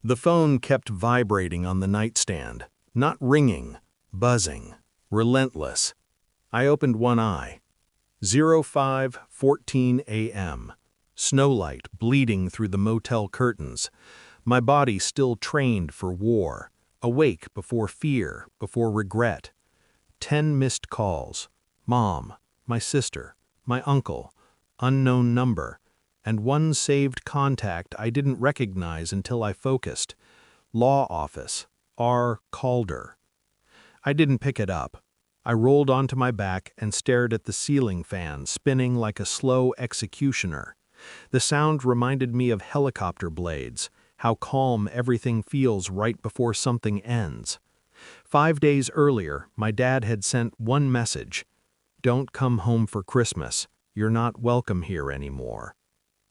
The phone kept vibrating on the nightstand, not ringing, buzzing, relentless. I opened one eye. 05:14 a.m. Snowlight bleeding through the motel curtains. My body still trained for war, awake before fear, before regret. 10 missed calls. Mom, my sister, my uncle, unknown number, and one saved contact I didn't recognize until I focused. Law office, R. Calder. I didn't pick it up. I rolled onto my back and stared at the ceiling fan spinning like a slow executioner. The sound reminded me of helicopter blades, how calm everything feels right before something ends. 5 days earlier, my dad had sent one message: "Don't come home for Christmas. You're not welcome here anymore."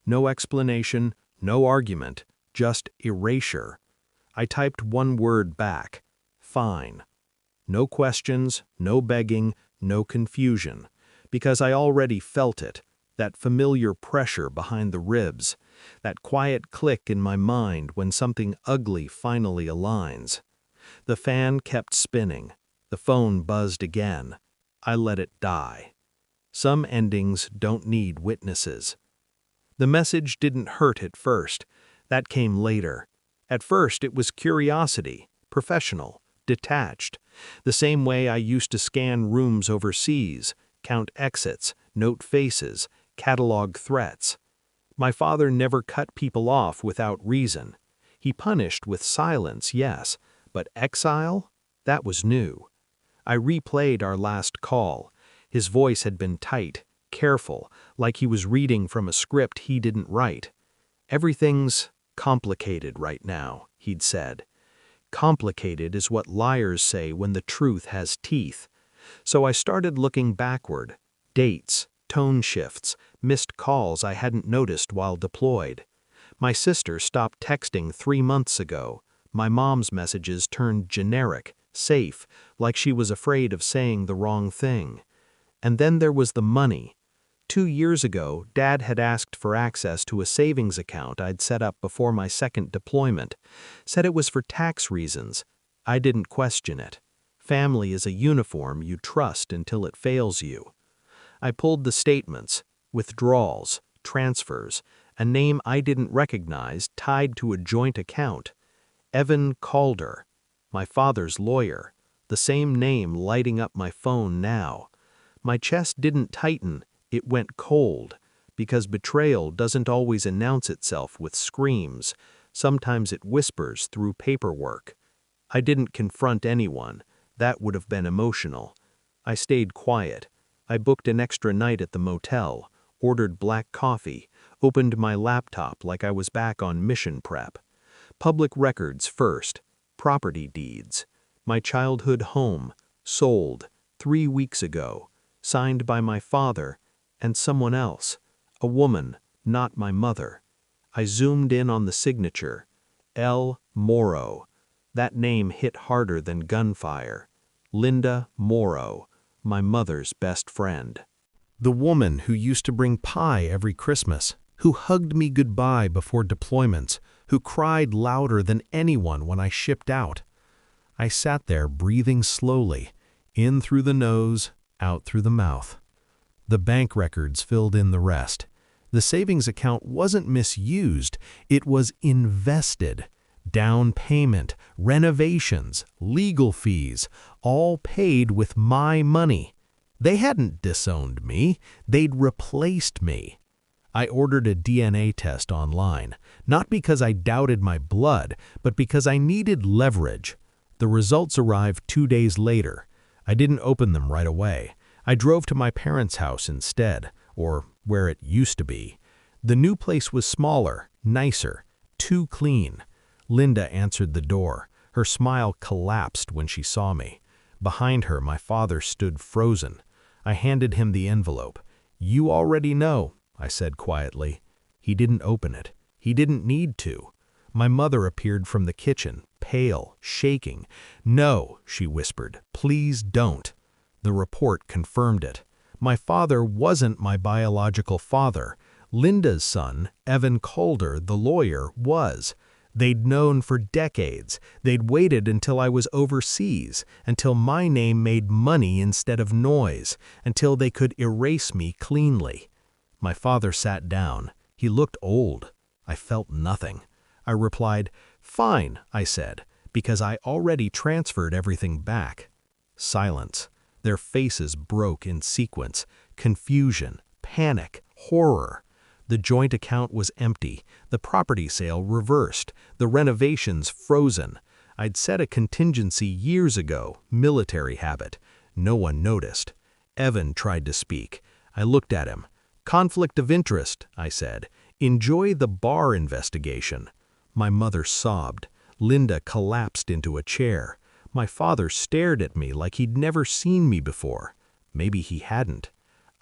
No explanation, no argument, just erasure. I typed one word back: fine. No questions, no begging, no confusion, because I already felt it, that familiar pressure behind the ribs, that quiet click in my mind when something ugly finally aligns. The fan kept spinning. The phone buzzed again. I let it die. Some endings don't need witnesses. The message didn't hurt at first. That came later. At first, it was curiosity, professional, detached, the same way I used to scan rooms overseas, count exits, note faces, catalog threats. My father never cut people off without reason. He punished with silence, yes, but exile? That was new. I replayed our last call. His voice had been tight, careful, like he was reading from a script he didn't write. "Everything's complicated right now," he'd said. Complicated is what liars say when the truth has teeth. So I started looking backward. Dates, tone shifts, missed calls I hadn't noticed while deployed. My sister stopped texting 3 months ago. My mom's messages turned generic, safe, like she was afraid of saying the wrong thing. And then there was the money. 2 years ago, Dad had asked for access to a savings account I'd set up before my second deployment. Said it was for tax reasons. I didn't question it. Family is a uniform you trust until it fails you. I pulled the statements, withdrawals, transfers, a name I didn't recognize tied to a joint account. Evan Calder, my father's lawyer, the same name lighting up my phone now. My chest didn't tighten. It went cold, because betrayal doesn't always announce itself with screams. Sometimes it whispers through paperwork. I didn't confront anyone. That would have been emotional. I stayed quiet. I booked an extra night at the motel, ordered black coffee, opened my laptop like I was back on mission prep. Public records first, property deeds. My childhood home, sold 3 weeks ago, signed by my father and someone else, a woman, not my mother. I zoomed in on the signature, L. Morrow. That name hit harder than gunfire. Linda Morrow, my mother's best friend. The woman who used to bring pie every Christmas, who hugged me goodbye before deployments, who cried louder than anyone when I shipped out. I sat there breathing slowly, in through the nose, out through the mouth. The bank records filled in the rest. The savings account wasn't misused, it was invested. Down payment, renovations, legal fees, all paid with my money. They hadn't disowned me, they'd replaced me. I ordered a DNA test online, not because I doubted my blood, but because I needed leverage. The results arrived 2 days later. I didn't open them right away. I drove to my parents' house instead, or where it used to be. The new place was smaller, nicer, too clean. Linda answered the door. Her smile collapsed when she saw me. Behind her, my father stood frozen. I handed him the envelope. "You already know," I said quietly. He didn't open it. He didn't need to. My mother appeared from the kitchen, pale, shaking. "No," she whispered, "please don't." The report confirmed it. My father wasn't my biological father. Linda's son, Evan Calder, the lawyer, was. They'd known for decades. They'd waited until I was overseas, until my name made money instead of noise, until they could erase me cleanly. My father sat down. He looked old. I felt nothing. I replied, "Fine," I said, because I already transferred everything back. Silence. Their faces broke in sequence. Confusion, panic, horror. The joint account was empty, the property sale reversed, the renovations frozen. I'd set a contingency years ago, military habit. No one noticed. Evan tried to speak. I looked at him. "Conflict of interest," I said. "Enjoy the bar investigation." My mother sobbed. Linda collapsed into a chair. My father stared at me like he'd never seen me before. Maybe he hadn't.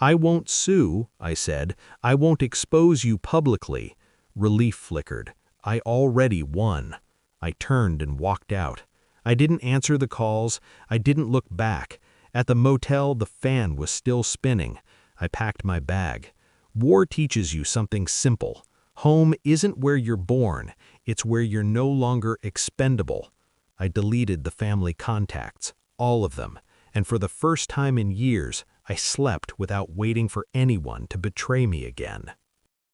"I won't sue," I said. "I won't expose you publicly." Relief flickered. I already won. I turned and walked out. I didn't answer the calls. I didn't look back. At the motel, the fan was still spinning. I packed my bag. War teaches you something simple. Home isn't where you're born. It's where you're no longer expendable. I deleted the family contacts, all of them, and for the first time in years, I slept without waiting for anyone to betray me again.